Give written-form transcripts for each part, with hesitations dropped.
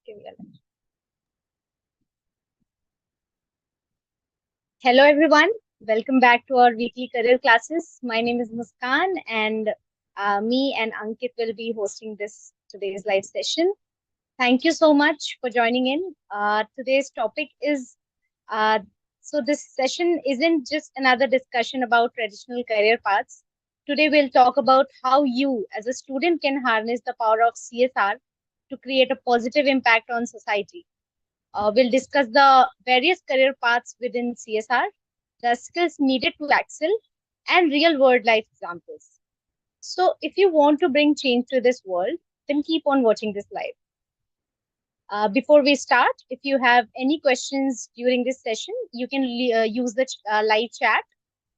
Give me a minute. Hello, everyone. Welcome back to our weekly career classes. My name is Muskan, and me and Ankit will be hosting today's live session. Thank you so much for joining in. Today's topic is this session isn't just another discussion about traditional career paths. Today, we'll talk about how you, as a student, can harness the power of CSR to create a positive impact on society. We'll discuss the various career paths within CSR, the skills needed to excel, and real world life examples. So, if you want to bring change to this world, then keep on watching this live. Before we start, if you have any questions during this session, you can use the live chat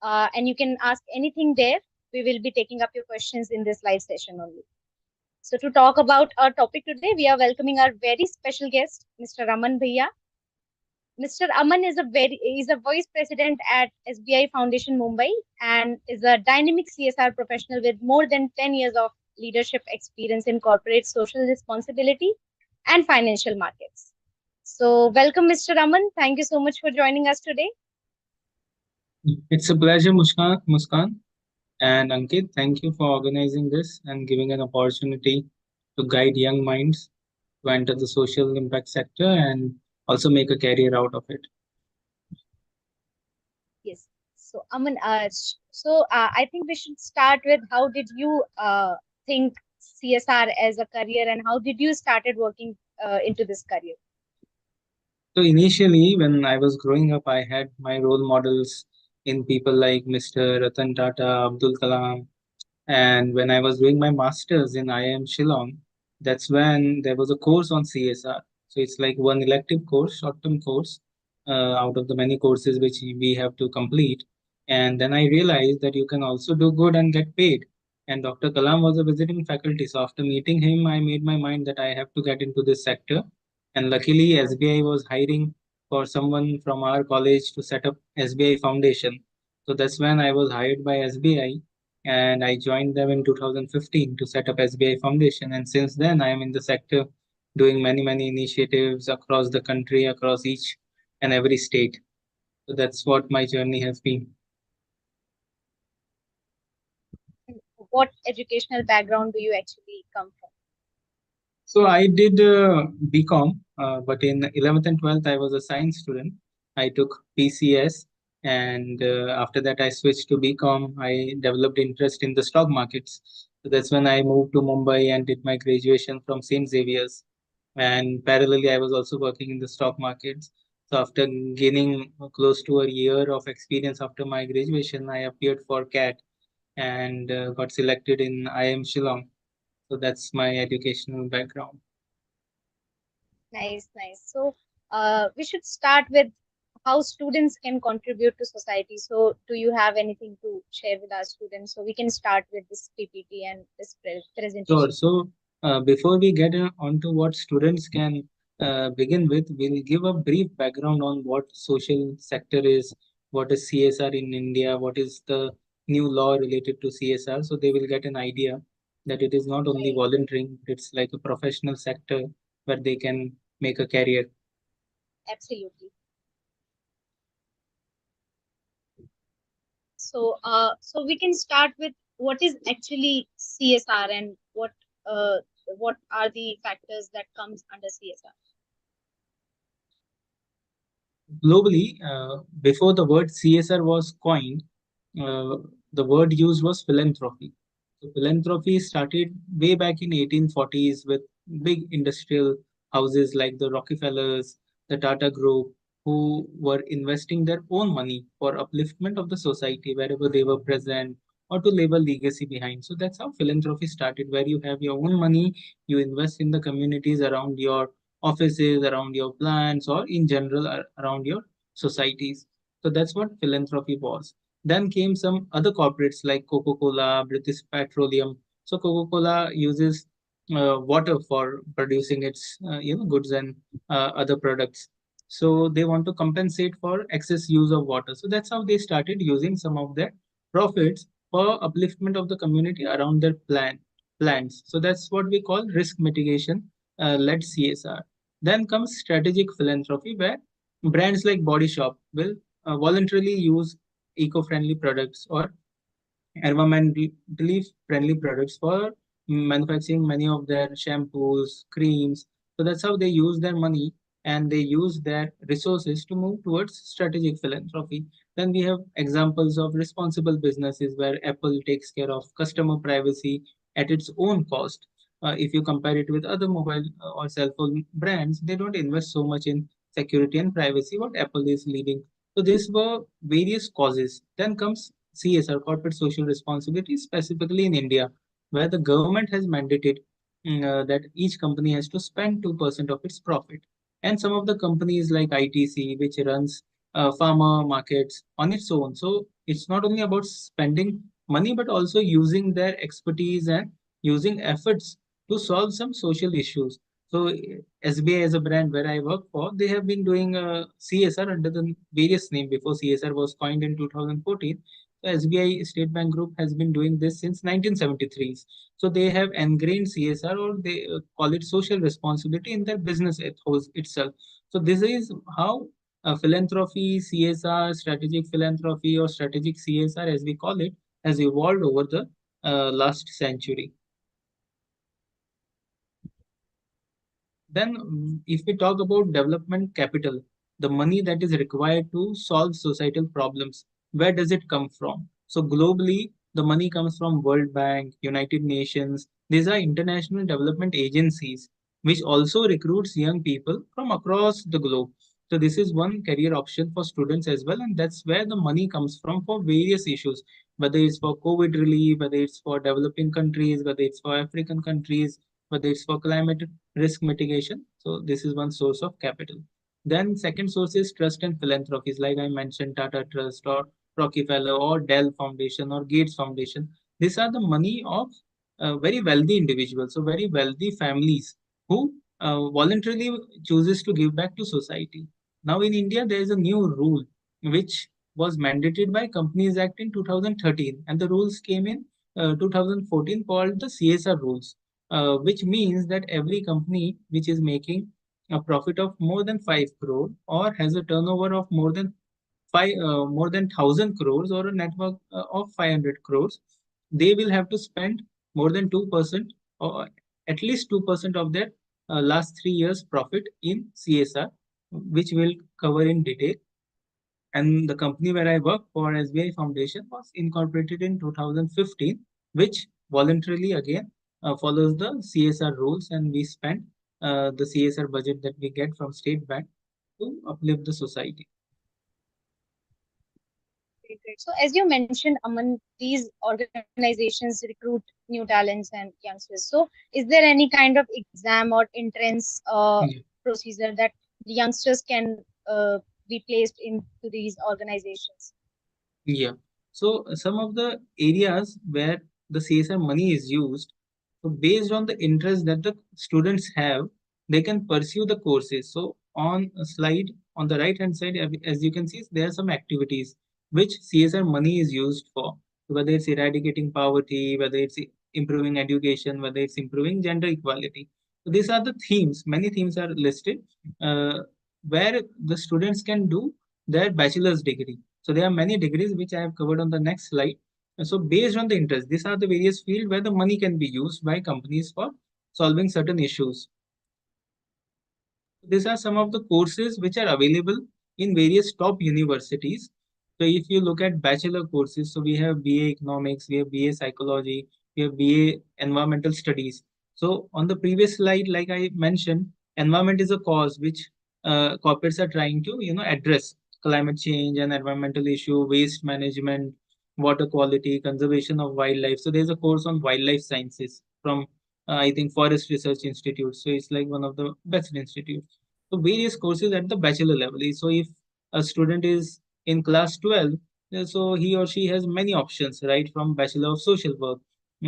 and you can ask anything there. We will be taking up your questions in this live session only. So, to talk about our topic today, we are welcoming our very special guest, Mr. Aman Bhaiya. Mr. Aman is a vice president at SBI Foundation Mumbai and is a dynamic CSR professional with more than 10 years of leadership experience in corporate social responsibility and financial markets. So, welcome, Mr. Aman. Thank you so much for joining us today. It's a pleasure, Muskan and Ankit. Thank you for organizing this and giving an opportunity to guide young minds to enter the social impact sector and also make a career out of it. Yes. So, Aman, I think we should start with how did you think CSR as a career and how did you started working into this career? So initially, when I was growing up, I had my role models in people like Mr. Ratan Tata, Abdul Kalam, and when I was doing my masters in IIM Shillong, that's when there was a course on CSR. So it's like one elective course, short-term course, out of the many courses which we have to complete. And then I realized that you can also do good and get paid. And Dr. Kalam was a visiting faculty. So after meeting him, I made my mind that I have to get into this sector. And luckily, SBI was hiring for someone from our college to set up SBI Foundation. So that's when I was hired by SBI and I joined them in 2015 to set up SBI Foundation. And since then, I am in the sector doing many initiatives across the country, across each and every state. So that's what my journey has been. What educational background do you actually come from? So I did BCom, but in 11th and 12th, I was a science student. I took PCS, and after that, I switched to BCom. I developed interest in the stock markets. So that's when I moved to Mumbai and did my graduation from St. Xavier's. And parallelly, I was also working in the stock markets. So after gaining close to a year of experience after my graduation, I appeared for CAT and got selected in IIM Shillong. So that's my educational background. Nice, nice. So, we should start with how students can contribute to society. So, do you have anything to share with our students? So, we can start with this PPT and this Sure. presentation. So, before we get on to what students can begin with, we'll give a brief background on what social sector is, what is CSR in India, what is the new law related to CSR. So they will get an idea that it is not only Right, volunteering, it's like a professional sector where they can make a career. absolutely. So we can start with what is actually CSR and what are the factors that comes under CSR. Globally, before the word CSR was coined, uh, the word used was philanthropy. So philanthropy started way back in 1840s with big industrial houses like the Rockefellers, the Tata Group, who were investing their own money for upliftment of the society wherever they were present or to leave a legacy behind. So that's how philanthropy started, where you have your own money, you invest in the communities around your offices, around your plants, or in general around your societies. So that's what philanthropy was. Then came some other corporates like Coca-Cola, British Petroleum. So Coca-Cola uses water for producing its goods and other products. So they want to compensate for excess use of water. So that's how they started using some of their profits for upliftment of the community around their plants. So that's what we call risk mitigation led CSR. Then comes strategic philanthropy, where brands like Body Shop will voluntarily use eco-friendly products or environmentally friendly products for manufacturing many of their shampoos, creams. So that's how they use their money and they use their resources to move towards strategic philanthropy. Then we have examples of responsible businesses where Apple takes care of customer privacy at its own cost. If you compare it with other mobile or cell phone brands, they don't invest so much in security and privacy what Apple is leading. So these were various causes. Then comes CSR, corporate social responsibility, specifically in India, where the government has mandated that each company has to spend 2% of its profit. And some of the companies like ITC, which runs farmer markets on its own. So it's not only about spending money, but also using their expertise and using efforts to solve some social issues. So SBI as a brand where I work for, they have been doing CSR under the various name before CSR was coined in 2014. So SBI State Bank Group has been doing this since 1973. So they have ingrained CSR, or they call it social responsibility, in their business ethos itself. So this is how philanthropy, CSR, strategic philanthropy, or strategic CSR as we call it, has evolved over the last century. Then, if we talk about development capital, the money that is required to solve societal problems, where does it come from? So, globally, the money comes from World Bank, United Nations. These are international development agencies which also recruits young people from across the globe. So, this is one career option for students as well, and that's where the money comes from for various issues, whether it's for COVID relief, whether it's for developing countries, whether it's for African countries, whether it's for climate risk mitigation. So this is one source of capital. Then second source is trust and philanthropies, like I mentioned, Tata Trust or Rockefeller or Dell Foundation or Gates Foundation. These are the money of very wealthy individuals, so very wealthy families who voluntarily chooses to give back to society. Now in India, there is a new rule which was mandated by Companies Act in 2013, and the rules came in 2014 called the CSR rules, which means that every company which is making a profit of more than 5 crore or has a turnover of more than 1,000 crores or a network of 500 crores, they will have to spend more than 2% or at least 2% of their last 3 years profit in CSR, which we'll cover in detail. And the company where I work for, SBI Foundation, was incorporated in 2015, which voluntarily again follows the CSR rules, and we spend the CSR budget that we get from State Bank to uplift the society. Great, great. So, as you mentioned, Aman, these organizations recruit new talents and youngsters. So, is there any kind of exam or entrance Yeah. procedure that the youngsters can be placed into these organizations? Yeah. So some of the areas where the CSR money is used, so based on the interest that the students have, they can pursue the courses. So on a slide on the right hand side, as you can see, there are some activities which CSR money is used for. Whether it's eradicating poverty, whether it's improving education, whether it's improving gender equality. So these are the themes. Many themes are listed uh, where the students can do their bachelor's degree. So there are many degrees which I have covered on the next slide. So based on the interest, these are the various fields where the money can be used by companies for solving certain issues. These are some of the courses which are available in various top universities. So if you look at bachelor courses, so we have BA Economics, we have BA Psychology, we have BA Environmental Studies. So on the previous slide, like I mentioned, environment is a cause which corporates are trying to address: climate change and environmental issue, waste management, water quality, conservation of wildlife. So there's a course on wildlife sciences from I think Forest Research Institute. So it's like one of the best institutes. So various courses at the bachelor level. So if a student is in class 12, so he or she has many options, right? From Bachelor of Social Work,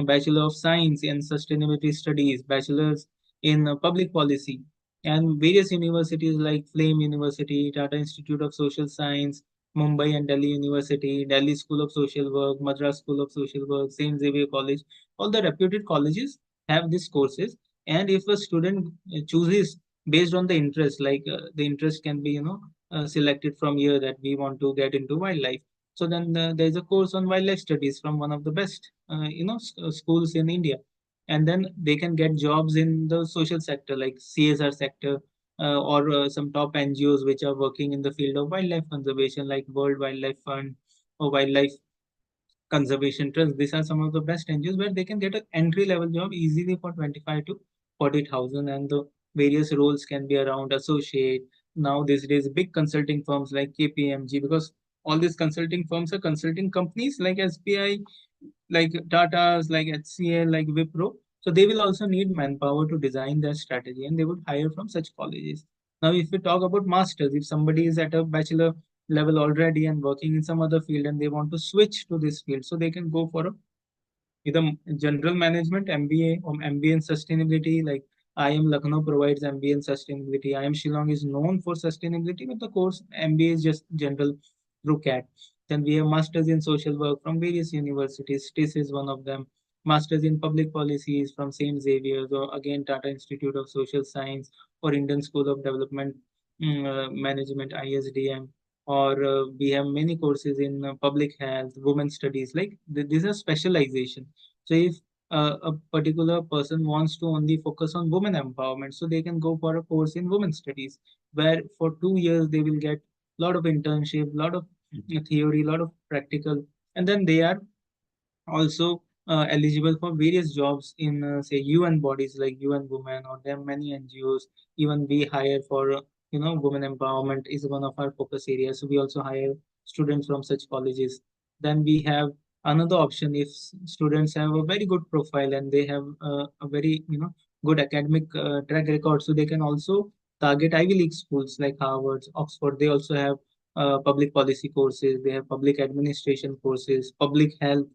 Bachelor of Science and Sustainability Studies, Bachelors in Public Policy, and various universities like Flame University, Tata Institute of Social Science, Mumbai and Delhi University, Delhi School of Social Work, Madras School of Social Work, St. Xavier College. All the reputed colleges have these courses. And if a student chooses based on the interest. Like the interest can be, selected from here that we want to get into wildlife. So then there's a course on wildlife studies from one of the best, schools in India, and then they can get jobs in the social sector like CSR sector, or some top NGOs which are working in the field of wildlife conservation, like World Wildlife Fund or Wildlife Conservation Trust. These are some of the best NGOs where they can get an entry level job easily for 25 to 40,000, and the various roles can be around associate. Now these days, big consulting firms like KPMG, because all these consulting firms are consulting companies like SBI, like Tata's, like HCL, like Wipro. So they will also need manpower to design their strategy, and they would hire from such colleges. Now, if we talk about masters, if somebody is at a bachelor level already and working in some other field and they want to switch to this field, so they can go for a either general management MBA or MBA in sustainability. Like IIM Lucknow provides MBA in sustainability. IIM Shillong is known for sustainability, but the course MBA is just general through CAT. Then we have masters in social work from various universities. TIS is one of them. Masters in public policies from St. Xavier's, or again Tata Institute of Social Science, or Indian School of Development Management, ISDM. Or we have many courses in public health, women studies. Like these are specialization. So if a particular person wants to only focus on women empowerment, so they can go for a course in women studies, where for 2 years they will get a lot of internship, lot of theory, lot of practical, and then they are also eligible for various jobs in, say, UN bodies like UN Women, or there are many NGOs. Even we hire for, women empowerment is one of our focus areas. So we also hire students from such colleges. Then we have another option if students have a very good profile and they have a very, good academic track record. So they can also target Ivy League schools like Harvard, Oxford. They also have public policy courses. They have public administration courses, public health.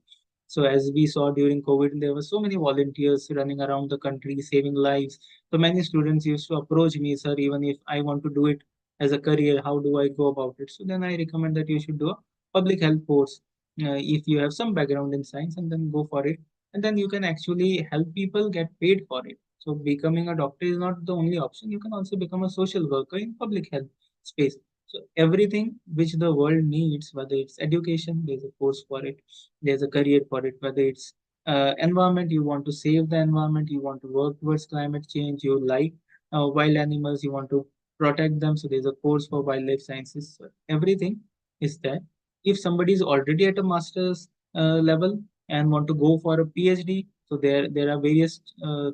So as we saw during COVID, there were so many volunteers running around the country saving lives. So many students used to approach me, sir, even if I want to do it as a career, how do I go about it? So then I recommend that you should do a public health course if you have some background in science, and then go for it. And then you can actually help people get paid for it. So becoming a doctor is not the only option. You can also become a social worker in public health space. So everything which the world needs, whether it's education, there's a course for it, there's a career for it. Whether it's environment, you want to save the environment, you want to work towards climate change, you like wild animals, you want to protect them, so there's a course for wildlife sciences. So everything is there. If somebody is already at a master's level and want to go for a PhD, so there are various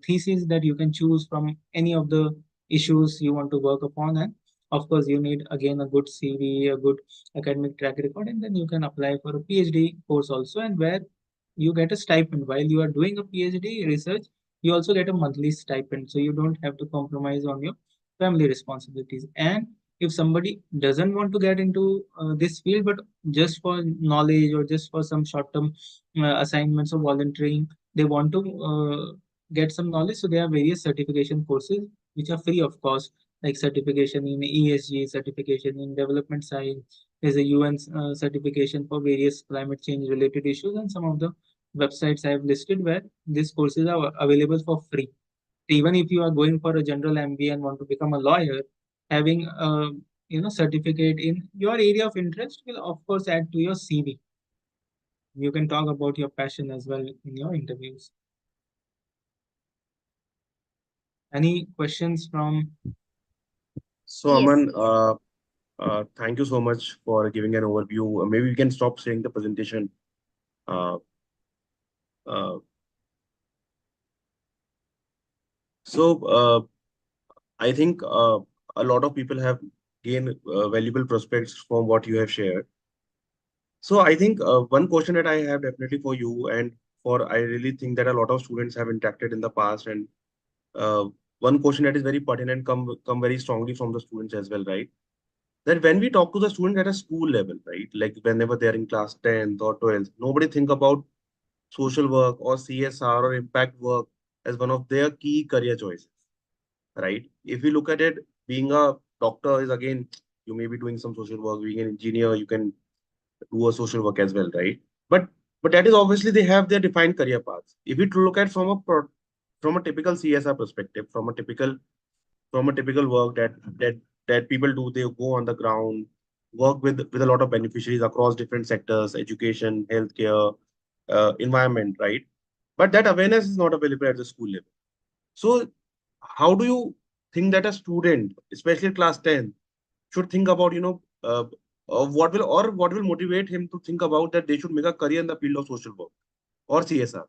theses that you can choose from any of the issues you want to work upon. And of course you need again a good CV, a good academic track record, and then you can apply for a PhD course also, and where you get a stipend while you are doing a PhD research. You also get a monthly stipend, so you don't have to compromise on your family responsibilities. And if somebody doesn't want to get into this field, but just for knowledge or just for some short-term assignments or volunteering, they want to get some knowledge. So there are various certification courses which are free of cost, like certification in ESG, certification in development science. There's a UN certification for various climate change related issues, and some of the websites I have listed where these courses are available for free. Even if you are going for a general MBA and want to become a lawyer, having a certificate in your area of interest will of course add to your CV. You can talk about your passion as well in your interviews. Any questions from? So, Yes, Aman, yes. thank you so much for giving an overview. Maybe we can stop sharing the presentation. Uh, uh, so, I think a lot of people have gained valuable prospects from what you have shared. So, I think one question that I have definitely for you, and for I really think that a lot of students have interacted in the past, and uh, one question that is very pertinent come very strongly from the students as well, right? That when we talk to the students at a school level, right, like whenever they're in class 10th or 12th, nobody think about social work or CSR or impact work as one of their key career choices, right? If we look at it, being a doctor is again, you may be doing some social work, being an engineer, you can do a social work as well, right? But but that is obviously they have their defined career paths. If we look at from a typical CSR perspective, from a typical from a typical work that people do. They go on the ground, work with a lot of beneficiaries across different sectors, education, healthcare, environment, right? But that awareness is not available at the school level. So how do you think that a student, especially class 10, should think about, what will motivate him to think about that they should make a career in the field of social work or CSR?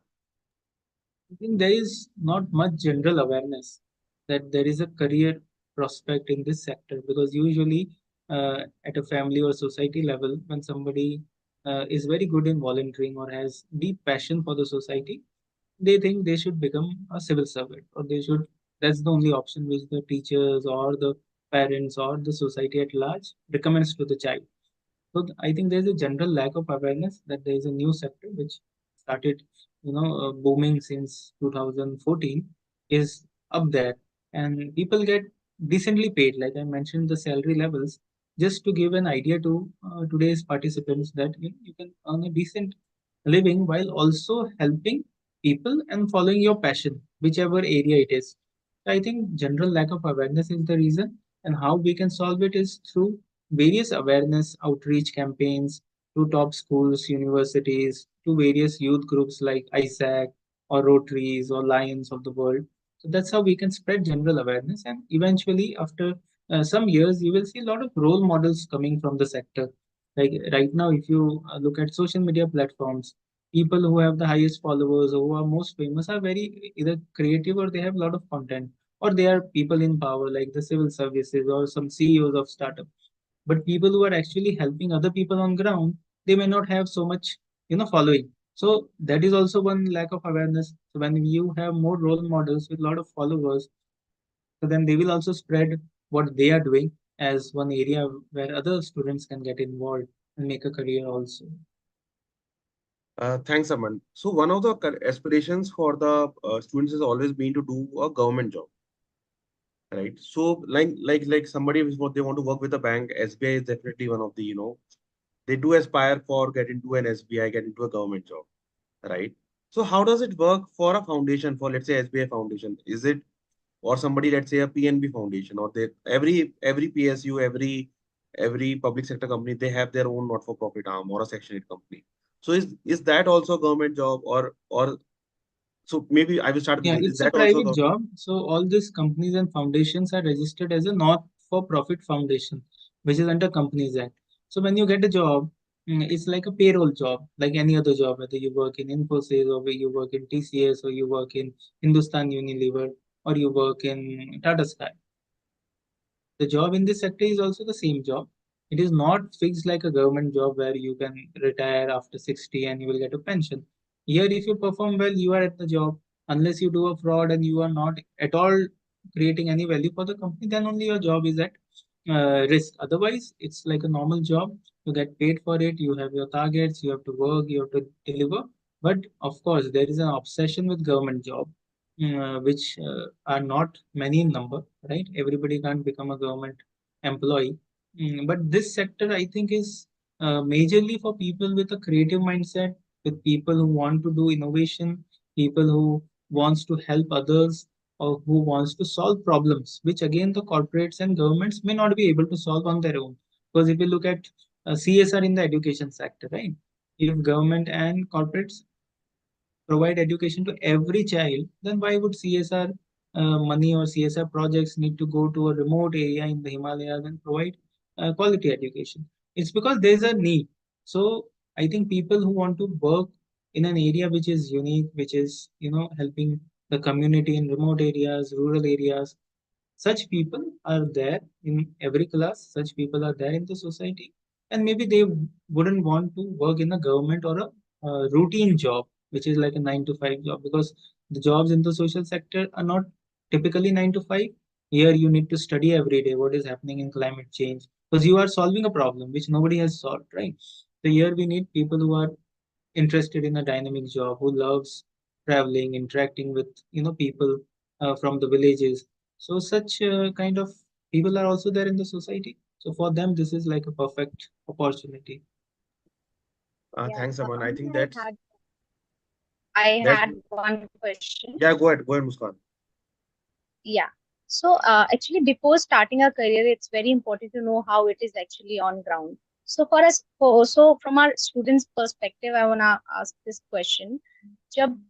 I think there is not much general awareness that there is a career prospect in this sector, because usually at a family or society level, when somebody is very good in volunteering or has deep passion for the society, they think they should become a civil servant, or they should, that's the only option which the teachers or the parents or the society at large recommends to the child. So I think there's a general lack of awareness that there is a new sector which started, booming since 2014, is up there, and people get decently paid. Like I mentioned, the salary levels. Just to give an idea to today's participants that you can earn a decent living while also helping people and following your passion, whichever area it is. I think general lack of awareness is the reason, and how we can solve it is through various awareness outreach campaigns to top schools, universities, to various youth groups like ISAC or Rotaries or Lions of the world. So that's how we can spread general awareness. And eventually, after some years, you will see a lot of role models coming from the sector. Like right now, if you look at social media platforms, people who have the highest followers or who are most famous are very either creative, or they have a lot of content, or they are people in power like the civil services or some CEOs of startups. But people who are actually helping other people on ground, they may not have so much following. So that is also one lack of awareness. So when you have more role models with a lot of followers, so then they will also spread what they are doing as one area where other students can get involved and make a career also. Thanks, Aman. So one of the aspirations for the students has always been to do a government job, right? So like somebody is what they want to work with a bank. SBI is definitely one of the, they do aspire for get into an SBI, get into a government job, right? So how does it work for a foundation, for let's say SBI Foundation? Is it, or somebody, let's say a PNB Foundation, or they, every PSU, every public sector company, they have their own not-for-profit arm or a Section 8 company. So is that also a government job, or so maybe I will start with Yeah, this. Is it's a that also a private government? job. So all these companies and foundations are registered as a not-for-profit foundation, which is under Companies Act. So when you get a job, it's like a payroll job, like any other job, whether you work in Infosys or whether you work in TCS or you work in Hindustan Unilever or you work in Tata Sky. The job in this sector is also the same job. It is not fixed like a government job where you can retire after 60 and you will get a pension. Here, if you perform well, you are at the job. Unless you do a fraud and you are not at all creating any value for the company, then only your job is at risk. Otherwise, it's like a normal job. You get paid for it. You have your targets. You have to work. You have to deliver. But of course, there is an obsession with government job, which are not many in number, right? Everybody can't become a government employee. But this sector, I think, is majorly for people with a creative mindset, with people who want to do innovation, people who wants to help others, or who wants to solve problems, which again the corporates and governments may not be able to solve on their own. Because if you look at CSR in the education sector, right? If government and corporates provide education to every child, then why would CSR money or CSR projects need to go to a remote area in the Himalayas and provide quality education? It's because there's a need. So I think people who want to work in an area which is unique, which is helping the community in remote areas, rural areas, such people are there in every class, such people are there in the society, and maybe they wouldn't want to work in a government or a routine job, which is like a 9 to 5 job, because the jobs in the social sector are not typically 9 to 5. Here, you need to study every day what is happening in climate change, because you are solving a problem which nobody has solved, right? So, here we need people who are interested in a dynamic job, who loves traveling, interacting with people from the villages. So such kind of people are also there in the society. So for them, this is like a perfect opportunity. Yeah, Thanks, Aman. I Aman, think I that's had one question. yeah. Go ahead, Muskan. Yeah. So actually, before starting a career, it's very important to know how it is actually on ground. So for us, so from our students' perspective, I wanna ask this question. जब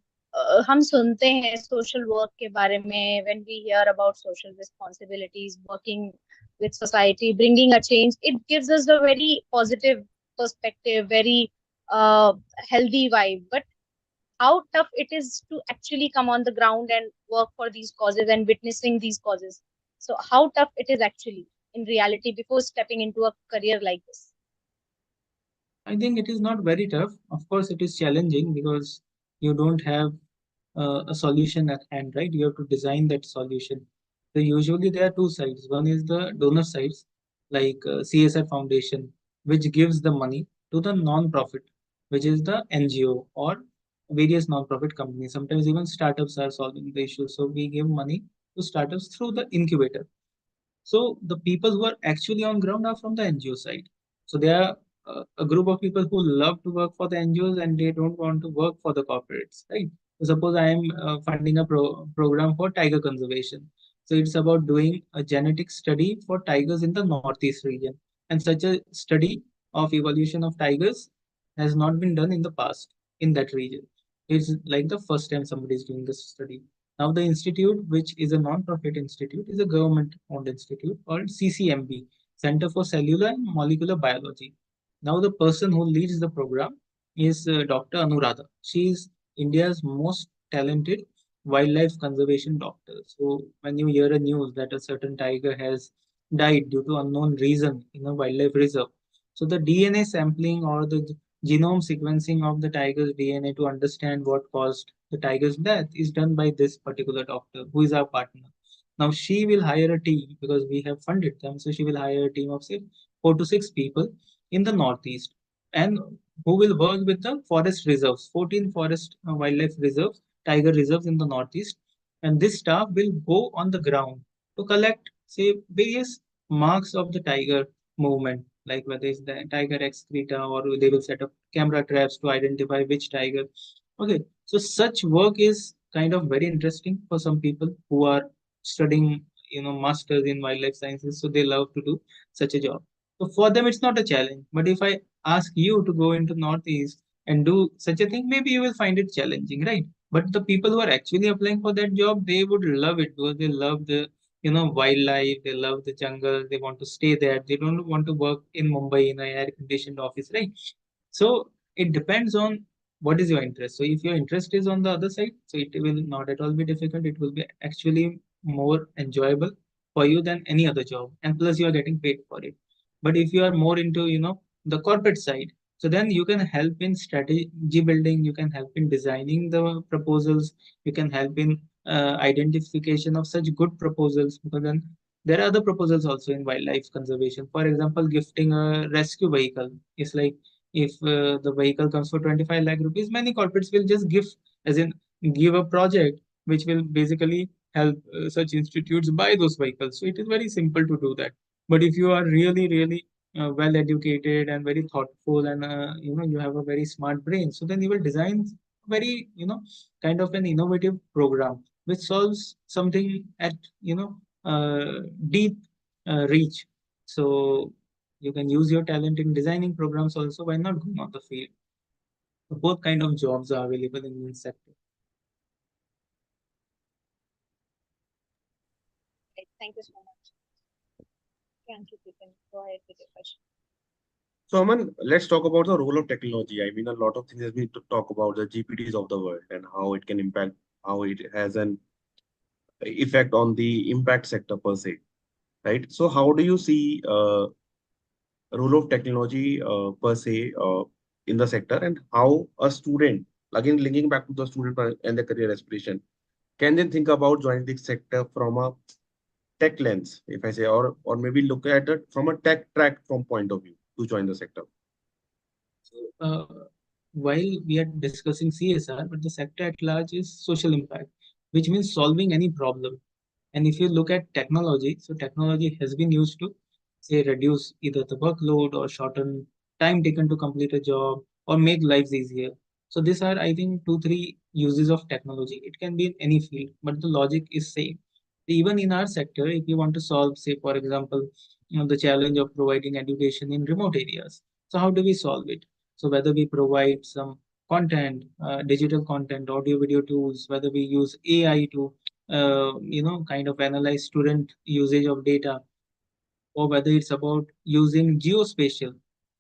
हम सुनते हैं social work के बारे में, when we hear about social responsibilities, working with society, bringing a change, it gives us a very positive perspective, very uh, healthy vibe. But how tough it is to actually come on the ground and work for these causes and witnessing these causes. So, how tough it is actually in reality before stepping into a career like this? I think it is not very tough. Of course, it is challenging because you don't have a solution at hand, right? You have to design that solution. So usually there are two sides. One is the donor sides, like CSR Foundation, which gives the money to the non-profit, which is the NGO or various non-profit companies. Sometimes even startups are solving the issue. So we give money to startups through the incubator. So the people who are actually on ground are from the NGO side. So there are a group of people who love to work for the NGOs and they don't want to work for the corporates, right? So suppose I am funding a program for tiger conservation. So it's about doing a genetic study for tigers in the northeast region. And such a study of evolution of tigers has not been done in the past in that region. It's like the first time somebody is doing this study. Now, the institute, which is a non-profit institute, is a government-owned institute called CCMB, Center for Cellular and Molecular Biology. Now, the person who leads the program is Dr. Anuradha. She is India's most talented wildlife conservation doctor. So, when you hear a news that a certain tiger has died due to unknown reason in a wildlife reserve, so the DNA sampling or the genome sequencing of the tiger's DNA to understand what caused the tiger's death is done by this particular doctor who is our partner. Now she will hire a team because we have funded them. So she will hire a team of say 4 to 6 people in the northeast and who will work with the forest reserves, 14 forest wildlife reserves, tiger reserves in the northeast. And this staff will go on the ground to collect say various marks of the tiger movement, like whether it's the tiger excreta or they will set up camera traps to identify which tiger. Okay, so such work is kind of very interesting for some people who are studying, masters in wildlife sciences. So they love to do such a job. So for them, it's not a challenge. But if I ask you to go into Northeast and do such a thing, maybe you will find it challenging, right? But the people who are actually applying for that job, they would love it because they love the wildlife, they love the jungle, they want to stay there, they don't want to work in Mumbai in a air conditioned office, right? So it depends on what is your interest. So if your interest is on the other side, so it will not at all be difficult. It will be actually more enjoyable for you than any other job. And plus you are getting paid for it. But if you are more into, the corporate side, so then you can help in strategy building, you can help in designing the proposals, you can help in identification of such good proposals because then there are other proposals also in wildlife conservation. For example, gifting a rescue vehicle is like if the vehicle comes for 25 lakh rupees, many corporates will just give, as in give a project which will basically help such institutes buy those vehicles. So it is very simple to do that. But if you are really, really well educated and very thoughtful and you have a very smart brain, so then you will design very kind of an innovative program which solves something at deep reach. So you can use your talent in designing programs also. Why not going on the field? So both kind of jobs are available in this sector. Right. Thank you so much. Thank you, can go ahead with your question. So, Aman, let's talk about the role of technology. I mean, a lot of things has been to talk about the GPTs of the world and how it can impact, how it has an effect on the impact sector per se, right? So, how do you see role of technology per se in the sector, and how a student, again linking back to the student and the career aspiration, can then think about joining the sector from a tech lens, if I say, or maybe look at it from a tech track from point of view to join the sector. So, while we are discussing CSR, but the sector at large is social impact, which means solving any problem. And if you look at technology, so technology has been used to say reduce either the workload or shorten time taken to complete a job or make lives easier. So these are, I think, 2, 3 uses of technology. It can be in any field, but the logic is same. Even in our sector, if you want to solve, say, for example, the challenge of providing education in remote areas, so how do we solve it? So whether we provide some content, digital content, audio video tools, whether we use AI to kind of analyze student usage of data, or whether it's about using geospatial.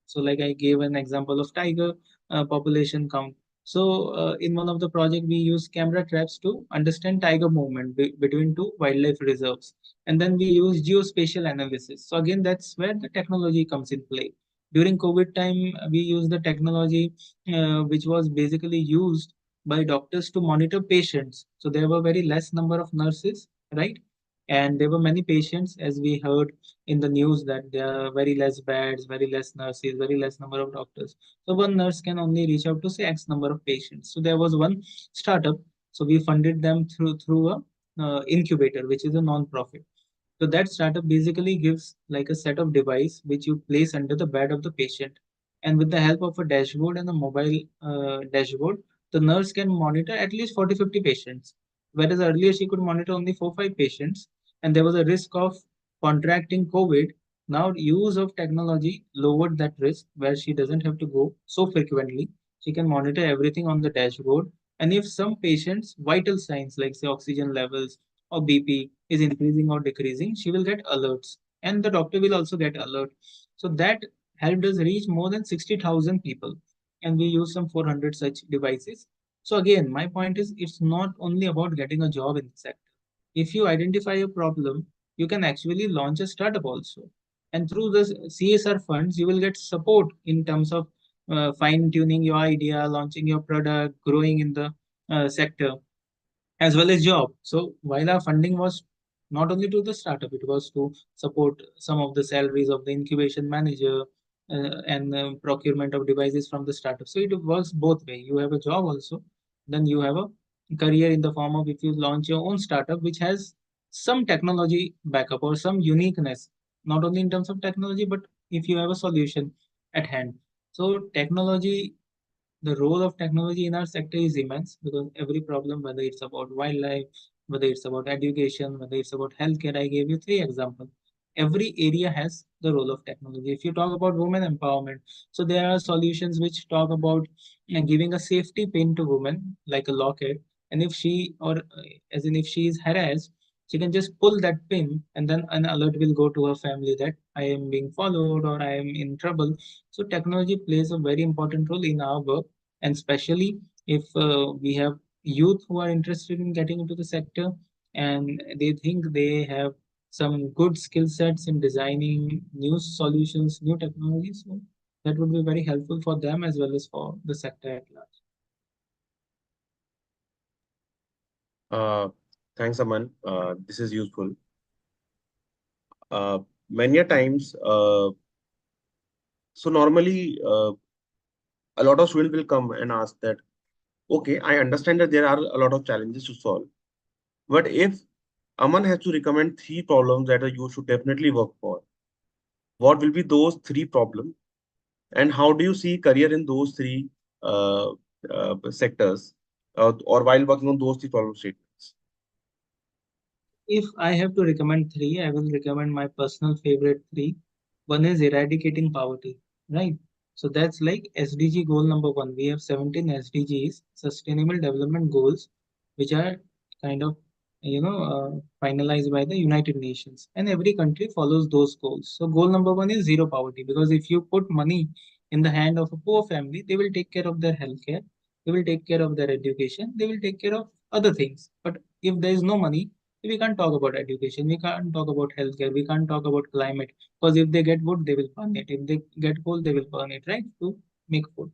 So, like I gave an example of tiger population count. So, in one of the project, we use camera traps to understand tiger movement between two wildlife reserves, and then we use geospatial analysis. So again, that's where the technology comes in play. During COVID time, we use the technology which was basically used by doctors to monitor patients. So there were very less number of nurses, right? And there were many patients, as we heard in the news, that there are very less beds, very less nurses, very less number of doctors. So one nurse can only reach out to say X number of patients. So there was one startup. So we funded them through a incubator, which is a non-profit. So that startup basically gives like a set of device which you place under the bed of the patient, and with the help of a dashboard and a mobile dashboard, the nurse can monitor at least 40-50 patients. Whereas earlier she could monitor only 4-5 patients, and there was a risk of contracting COVID. Now use of technology lowered that risk, where she doesn't have to go so frequently. She can monitor everything on the dashboard, and if some patients' vital signs like say oxygen levels or BP is increasing or decreasing, she will get alerts, and the doctor will also get alert. So that helped us reach more than 60,000 people, and we use some 400 such devices. So again, my point is it's not only about getting a job in the sector. If you identify a problem, you can actually launch a startup also. And through the CSR funds, you will get support in terms of fine tuning your idea, launching your product, growing in the sector, as well as job. So while our funding was not only to the startup, it was to support some of the salaries of the incubation manager and procurement of devices from the startup. So it works both way. You have a job also, then you have a career in the form of if you launch your own startup which has some technology backup or some uniqueness, not only in terms of technology, but if you have a solution at hand. So technology, the role of technology in our sector is immense, because every problem, whether it's about wildlife, whether it's about education, whether it's about healthcare, I gave you three examples. Every area has the role of technology. If you talk about women empowerment, so there are solutions which talk about giving a safety pin to women, like a locket. And if she, or as in if she is harassed, she can just pull that pin, and then an alert will go to her family that I am being followed or I am in trouble. So technology plays a very important role in our work, and especially if we have youth who are interested in getting into the sector, and they think they have some good skill sets in designing new solutions, new technologies. So that would be very helpful for them as well as for the sector at large. Uh, Thanks, Aman. This is useful. Uh, Many a times, so normally, a lot of students will come and ask that, okay, I understand that there are a lot of challenges to solve, but if Aman has to recommend three problems that you should definitely work for, what will be those three problems, and how do you see career in those three uh, sectors, or while working on those three problem statements? If I have to recommend three, I will recommend my personal favorite three. One is eradicating poverty, right? So that's like SDG goal number one. We have 17 SDGs, Sustainable Development Goals, which are kind of finalized by the United Nations, and every country follows those goals. So goal number one is zero poverty, because if you put money in the hand of a poor family, they will take care of their healthcare, they will take care of their education, they will take care of other things. But if there is no money, we can't talk about education, we can't talk about healthcare, we can't talk about climate, because if they get wood, they will burn it. If they get coal, they will burn it, right? To make food.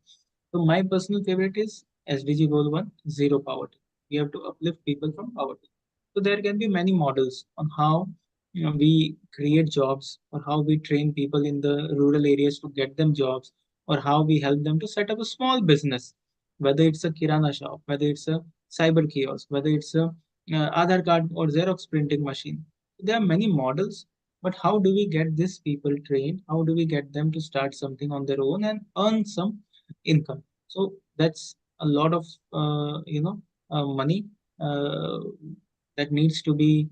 So my personal favorite is SDG goal one, zero poverty. We have to uplift people from poverty. So there can be many models on how we create jobs, or how we train people in the rural areas to get them jobs, or how we help them to set up a small business, whether it's a kirana shop, whether it's a cyber kiosk, whether it's a Aadhaar card or Xerox printing machine. There are many models, but how do we get these people trained? How do we get them to start something on their own and earn some income? So that's a lot of money uh, that needs to be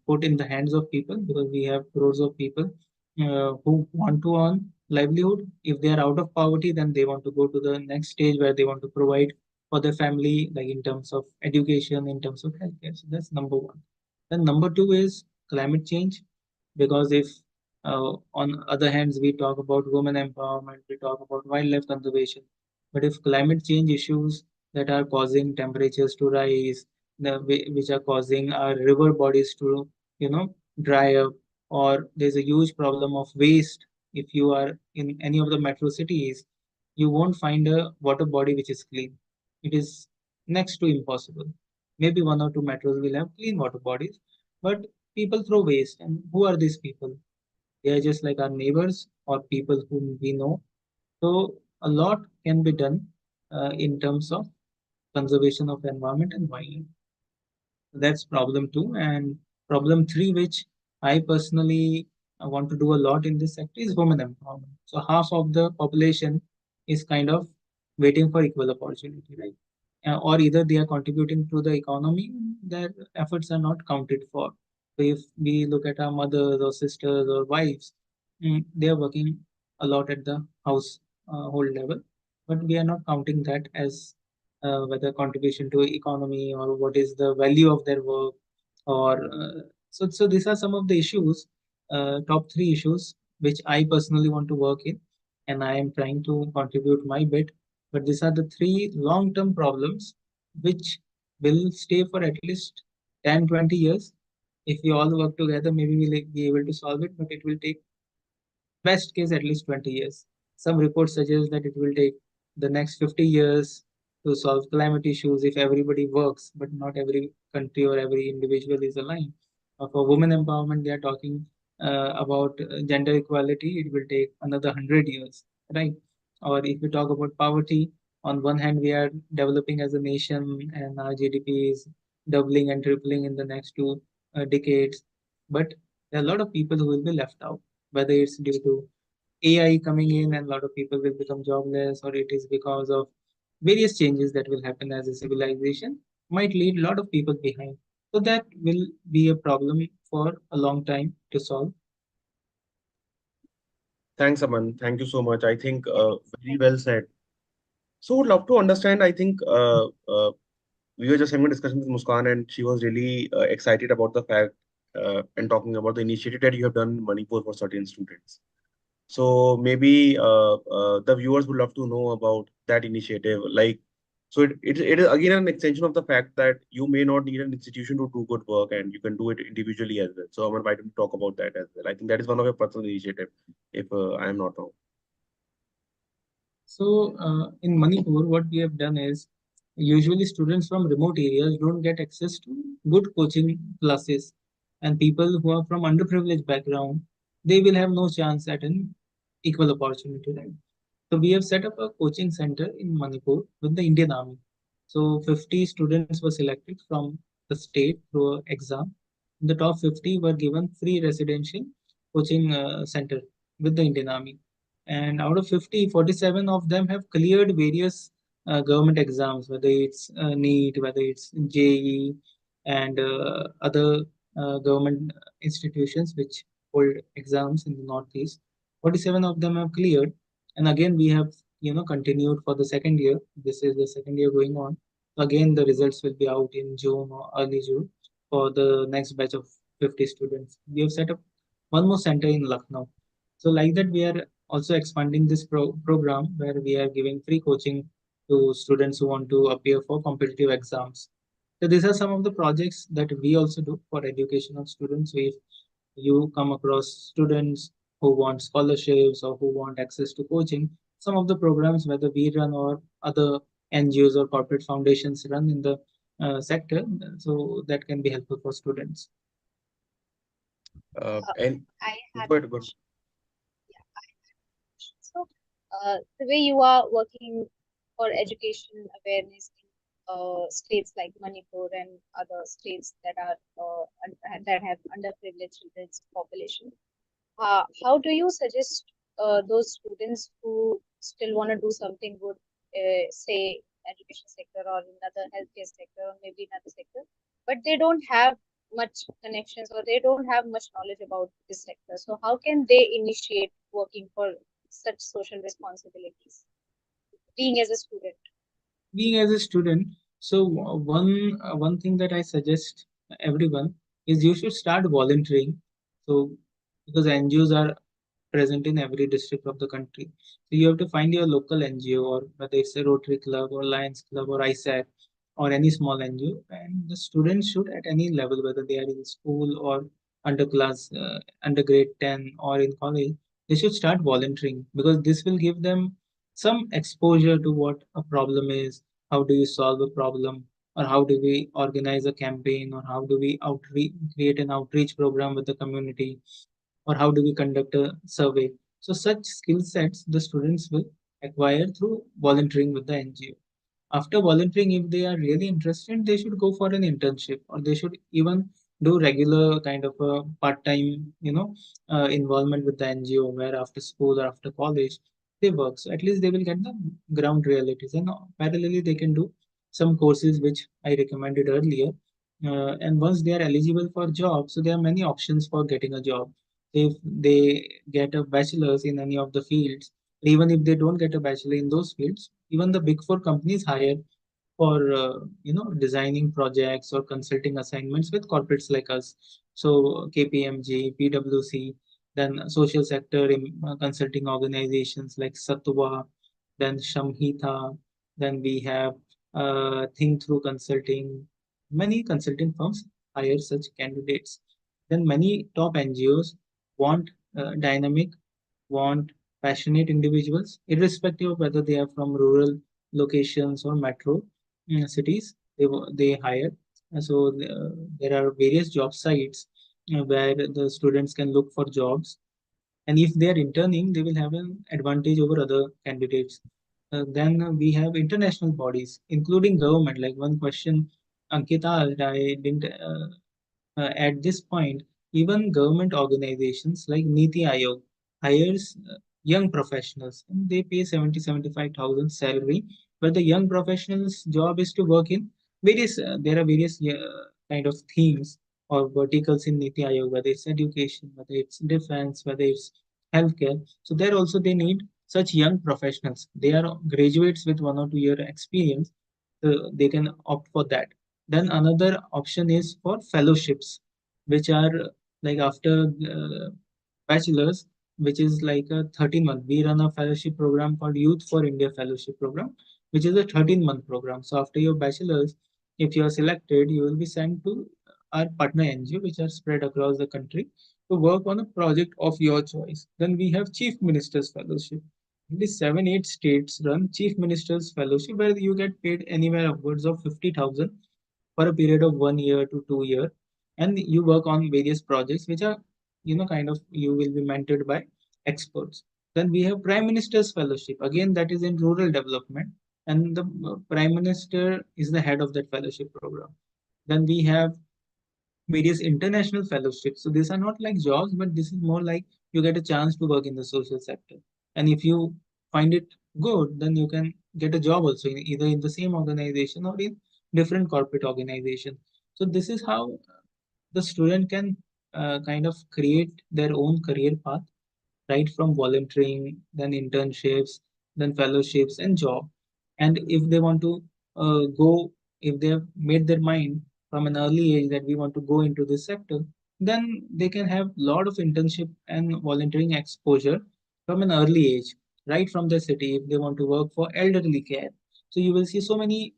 put in the hands of people, because we have crores of people who want to earn livelihood. If they are out of poverty, then they want to go to the next stage where they want to provide for their family, like in terms of education, in terms of healthcare. So that's number one. Then number two is climate change, because if on other hands we talk about women empowerment, we talk about wildlife conservation, but if climate change issues that are causing temperatures to rise, which are causing our river bodies to dry up, or there's a huge problem of waste. If you are in any of the metro cities, you won't find a water body which is clean. It is next to impossible. Maybe one or two metros will have clean water bodies, but people throw waste. And who are these people? They are just like our neighbors or people whom we know. So a lot can be done in terms of conservation of environment and wildlife. That's problem two. And problem three, which I personally want to do a lot in this sector, is women empowerment. So half of the population is kind of waiting for equal opportunity, right? Or either they are contributing to the economy, their efforts are not counted for. So if we look at our mothers or sisters or wives, they are working a lot at the house hold level, but we are not counting that as whether contribution to economy or what is the value of their work, or so these are some of the issues, top three issues which I personally want to work in, and I am trying to contribute my bit. But these are the three long term problems which will stay for at least 10-20 years. If we all work together, maybe we'll be able to solve it, but it will take best case at least 20 years. Some reports suggest that it will take the next 50 years to solve climate issues if everybody works, but not every country or every individual is aligned. For women empowerment, they are talking about gender equality, it will take another 100 years, right? Or if we talk about poverty, on one hand, we are developing as a nation and our GDP is doubling and tripling in the next two decades. But there are a lot of people who will be left out, whether it's due to AI coming in and a lot of people will become jobless, or it is because of various changes that will happen as a civilization, might leave a lot of people behind. So that will be a problem for a long time to solve. Thanks, Aman. Thank you so much. I think very Thank well said. So would love to understand. I think we were just having a discussion with Muskan, and she was really excited about the fact and talking about the initiative that you have done in Manipur for certain students. So maybe the viewers would love to know about that initiative. Like, so it is again an extension of the fact that you may not need an institution to do good work, and you can do it individually as well. So Aman, why don't you talk about that as well? I think that is one of your personal initiative, if I am not wrong. So, in Manipur, what we have done is usually students from remote areas don't get access to good coaching classes, and people who are from underprivileged background, they will have no chance at an equal opportunity, right? So we have set up a coaching center in Manipur with the Indian Army. So 50 students were selected from the state through an exam. The top 50 were given free residential coaching center with the Indian Army. And out of 50, 47 of them have cleared various government exams, whether it's NEET, whether it's JEE, and other government institutions which hold exams in the Northeast. 47 of them have cleared, and again we have continued for the second year. This is the second year going on. Again, the results will be out in June or early June for the next batch of 50 students. We have set up one more center in Lucknow. So like that, we are also expanding this program where we are giving free coaching to students who want to appear for competitive exams. So these are some of the projects that we also do for education of students. So if you come across students who want scholarships or who want access to coaching, some of the programs, whether we run or other NGOs or corporate foundations run in the sector, so that can be helpful for students. And I had go a ahead, go ahead. question. Yeah, I had a question. So, the way you are working for education awareness in states like Manipur and other states that are that have underprivileged children's population, how do you suggest those students who still want to do something good, say education sector or another healthcare sector or maybe another sector, but they don't have much connections or they don't have much knowledge about this sector. So how can they initiate working for such social responsibilities, being as a student? Being as a student, so one thing that I suggest everyone is you should start volunteering. So because NGOs are present in every district of the country, so you have to find your local NGO, or whether it's a Rotary Club or Lions Club or ISAC or any small NGO, and the students should at any level, whether they are in school or under class under grade 10 or in college, they should start volunteering, because this will give them some exposure to what a problem is, how do you solve a problem, or how do we organize a campaign, or how do we create an outreach program with the community, or how do we conduct a survey. So such skill sets the students will acquire through volunteering with the NGO. After volunteering, if they are really interested, they should go for an internship, or they should even do regular kind of a part-time, involvement with the NGO, where after school or after college they work. So at least they will get the ground realities, and parallelly they can do some courses which I recommended earlier. And once they are eligible for job, so there are many options for getting a job. If they get a bachelor's in any of the fields, even if they don't get a bachelor in those fields, even the big four companies hire for designing projects or consulting assignments with corporates like us. So KPMG, PwC, then social sector consulting organizations like Satwa, then Shamhita, then we have Think Through Consulting. Many consulting firms hire such candidates. Then many top NGOs want dynamic, want passionate individuals, irrespective of whether they are from rural locations or metro cities. They hire. There are various job sites where the students can look for jobs, and if they are interning, they will have an advantage over other candidates. Then we have international bodies, including government. Like one question Ankita asked, I didn't at this point, even government organizations like Niti Aayog hires young professionals, and they pay 70-75,000 salary. But the young professionals' job is to work in there are various kind of themes or verticals in Niti Aayog, whether it's education, whether it's defense, whether it's healthcare. So there also they need such young professionals. They are graduates with 1 or 2 year experience, so they can opt for that. Then another option is for fellowships, which are like after bachelor's, which is like a 13 month. We run a fellowship program called Youth for India Fellowship Program, which is a 13-month program. So after your bachelor's, if you are selected, you will be sent to our partner NGO, which are spread across the country, to work on a project of your choice. Then we have Chief Minister's Fellowship. Only 7-8 states run Chief Minister's Fellowship, where you get paid anywhere upwards of 50,000 for a period of 1 year to 2 year, and you work on various projects which are kind of you will be mentored by experts. Then we have Prime Minister's Fellowship, again that is in rural development, and the Prime Minister is the head of that fellowship program. Then we have various international fellowships. So these are not like jobs, but this is more like you get a chance to work in the social sector. And if you find it good, then you can get a job also either in the same organization or in different corporate organization. So this is how the student can kind of create their own career path, right from volunteering, then internships, then fellowships and job. And if they want to if they have made their mind from an early age that we want to go into this sector, then they can have a lot of internship and volunteering exposure from an early age, right from the city. If they want to work for elderly care, so you will see so many,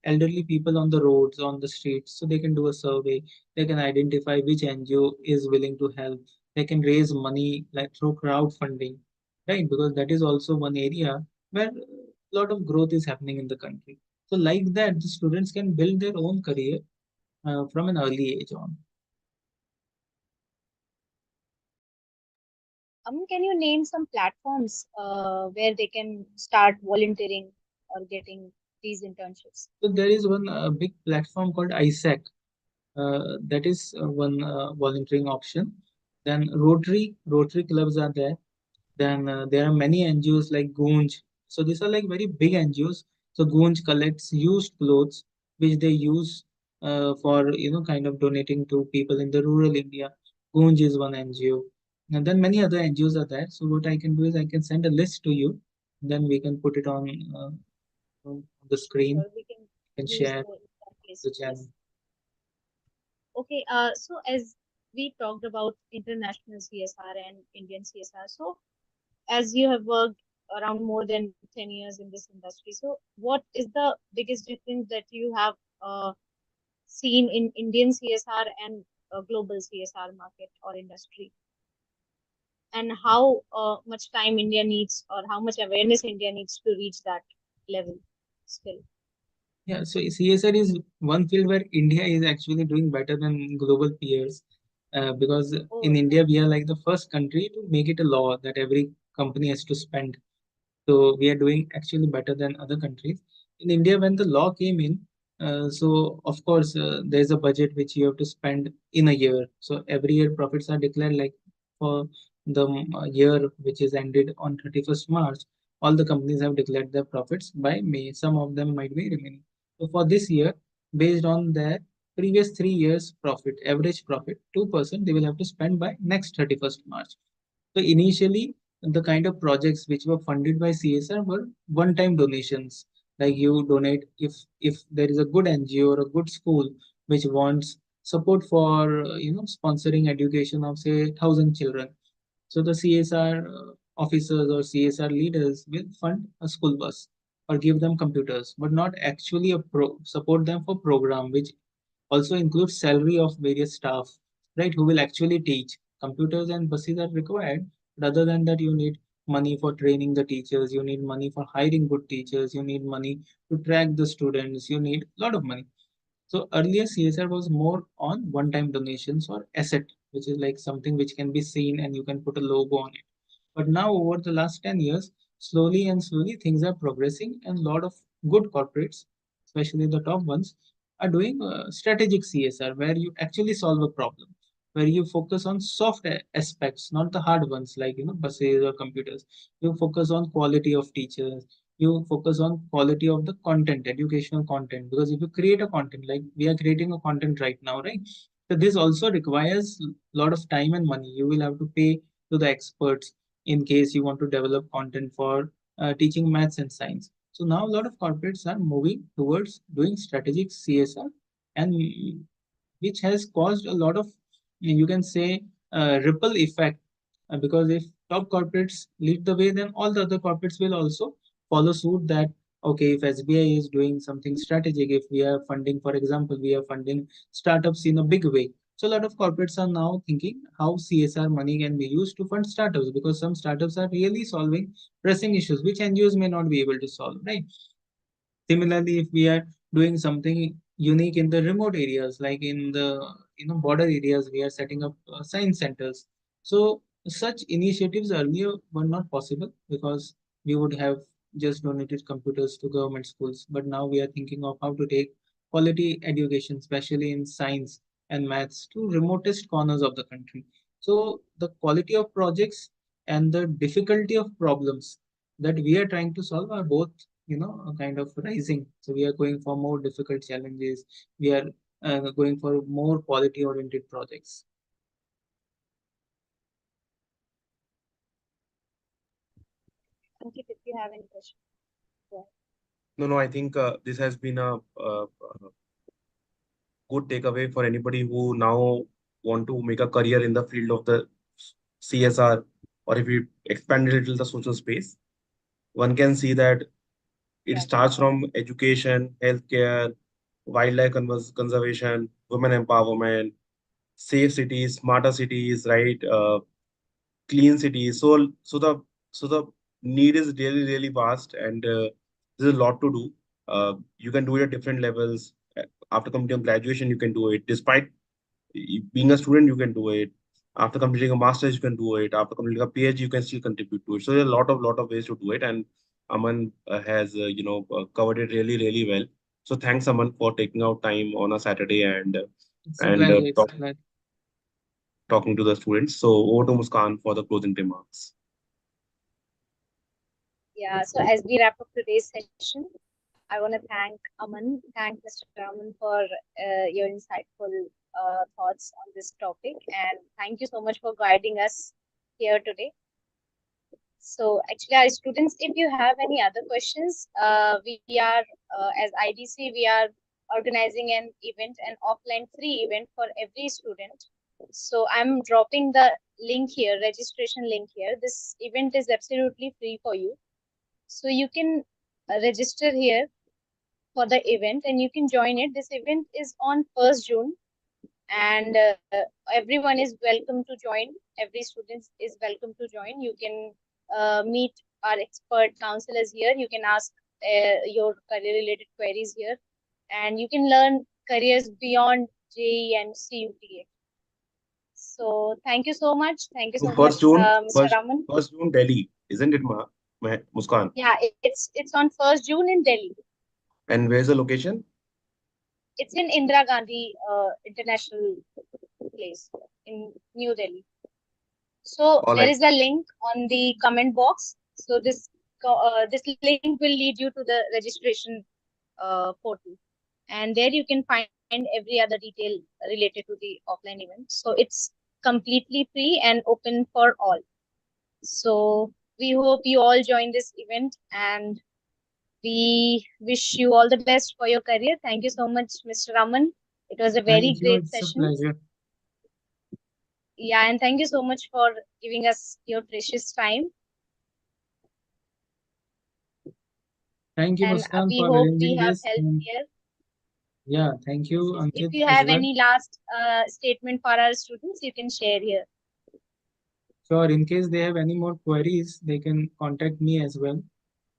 elderly people on the roads, on the streets. So they can do a survey, they can identify which NGO is willing to help, they can raise money like through crowdfunding, right? Because that is also one area where a lot of growth is happening in the country. So like that, the students can build their own career from an early age on. Can you name some platforms where they can start volunteering or getting these internships? So there is one big platform called ISAC. That is one volunteering option. Then Rotary clubs are there. Then there are many NGOs like Goonj. So these are like very big NGOs. So Goonj collects used clothes which they use for kind of donating to people in the rural India. Gunj is one NGO, and then many other NGOs are there. So what I can do is I can send a list to you, then we can put it on the screen Sure, we can and use share that list. the channel. Yes. Okay. So as we talked about international CSR and Indian CSR, so as you have worked around more than 10 years in this industry, so what is the biggest difference that you have uh, seen in Indian CSR and global CSR market or industry, and how much time India needs or how much awareness India needs to reach that level still? Yeah, so CSR is one field where India is actually doing better than global peers, because in Oh, India we are like the first country to make it a law that every company has to spend. So we are doing actually better than other countries. In India, when the law came in, so of course there's a budget which you have to spend in a year. So every year profits are declared, like for the year which is ended on 31st March, all the companies have declared their profits by May. Some of them might be remaining. So for this year, based on their previous 3 years profit, average profit, 2%, they will have to spend by next 31st March. So initially, the kind of projects which were funded by CSR were one-time donations. Like you donate if there is a good NGO or a good school which wants support for sponsoring education of say 1,000 children. So the CSR officers or CSR leaders will fund a school bus or give them computers, but not actually support them for program which also includes salary of various staff, right, who will actually teach. Computers and buses are required, but other than that, you need money for training the teachers, you need money for hiring good teachers, you need money to track the students, you need a lot of money. So earlier CSR was more on one-time donations or asset, which is like something which can be seen and you can put a logo on it. But now over the last 10 years, slowly and slowly things are progressing and a lot of good corporates, especially the top ones, are doing strategic CSR where you actually solve a problem, where you focus on soft aspects, not the hard ones like buses or computers. You focus on quality of teachers, you focus on quality of the content, educational content, because if you create a content, like we are creating a content right now, right, so this also requires a lot of time and money. You will have to pay to the experts in case you want to develop content for teaching maths and science. So now a lot of corporates are moving towards doing strategic CSR, and which has caused a lot of, you can say, ripple effect. Because if top corporates lead the way, then all the other corporates will also follow suit. That okay, if SBI is doing something strategic, if we are funding, for example, we are funding startups in a big way. So a lot of corporates are now thinking how CSR money can be used to fund startups, because some startups are really solving pressing issues which NGOs may not be able to solve, right? Similarly, if we are doing something unique in the remote areas, like in the border areas, we are setting up science centers. So such initiatives earlier were not possible because we would have just donated computers to government schools. But now we are thinking of how to take quality education, especially in science and maths, to remotest corners of the country. So the quality of projects and the difficulty of problems that we are trying to solve are both kind of rising. So we are going for more difficult challenges. We are going for more quality oriented projects. Ankit, if you have any question. Yeah. No, no, I think this has been a good takeaway for anybody who now want to make a career in the field of the CSR, or if we expand a little the social space, one can see that it Exactly. starts from education, healthcare, wildlife conservation, women empowerment, safe cities, smarter cities, right? Clean cities. So the need is really really vast, and there's a lot to do. You can do it at different levels. After completing graduation, you can do it. Despite being a student, you can do it. After completing a master's, you can do it. After completing a PhD, you can still contribute to it. So there are a lot of ways to do it, and Aman has covered it really really well. So thanks Aman for taking out time on a Saturday and It's a pleasure. It's a pleasure. talking to the students. So over to Muskan for the closing remarks. Yeah. So as we wrap up today's session, I want to thank Mr. Aman for your insightful thoughts on this topic, and thank you so much for guiding us here today. So, actually, our students, if you have any other questions, we are as IDC, we are organizing an event, an offline free event for every student. So, I'm dropping the link here, registration link here. This event is absolutely free for you. So, you can register here for the event and you can join it. This event is on 1st June, and everyone is welcome to join. Every student is welcome to join. You can meet our expert counselors here. You can ask your career related queries here, and you can learn careers beyond JE and CUTA. So thank you So so first much, June, Mr. Raman. first June, Delhi, isn't it, Muskan? Yeah, it's on 1st June in Delhi. And where's the location? It's in Indira Gandhi International Place in New Delhi. So All there right. is a link on the comment box. So this link will lead you to the registration portal, and there you can find every other detail related to the offline event. So it's completely free and open for all. So we hope you all join this event, and we wish you all the best for your career. Thank you so much, Mr. Raman. It was a very Thank you. great It's a session. pleasure. Yeah, and thank you so much for giving us your precious time. Thank you, And Muskan, we for hope we arranging have this. helped And here. yeah, thank Yes, you, yes. If Ankit, you as have well. any last statement for our students, you can share here. Sure, in case they have any more queries, they can contact me as well.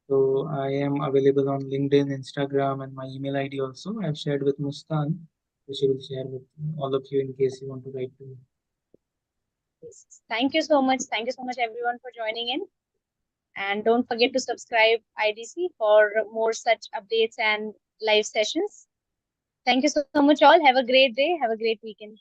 So I am available on LinkedIn, Instagram, and my email ID also. I've shared with Muskan, so she will share with all of you in case you want to write to me. Yes. Thank you so much. Thank you so much, everyone, for joining in. And don't forget to subscribe IDC for more such updates and live sessions. Thank you so much, all. Have a great day. Have a great weekend.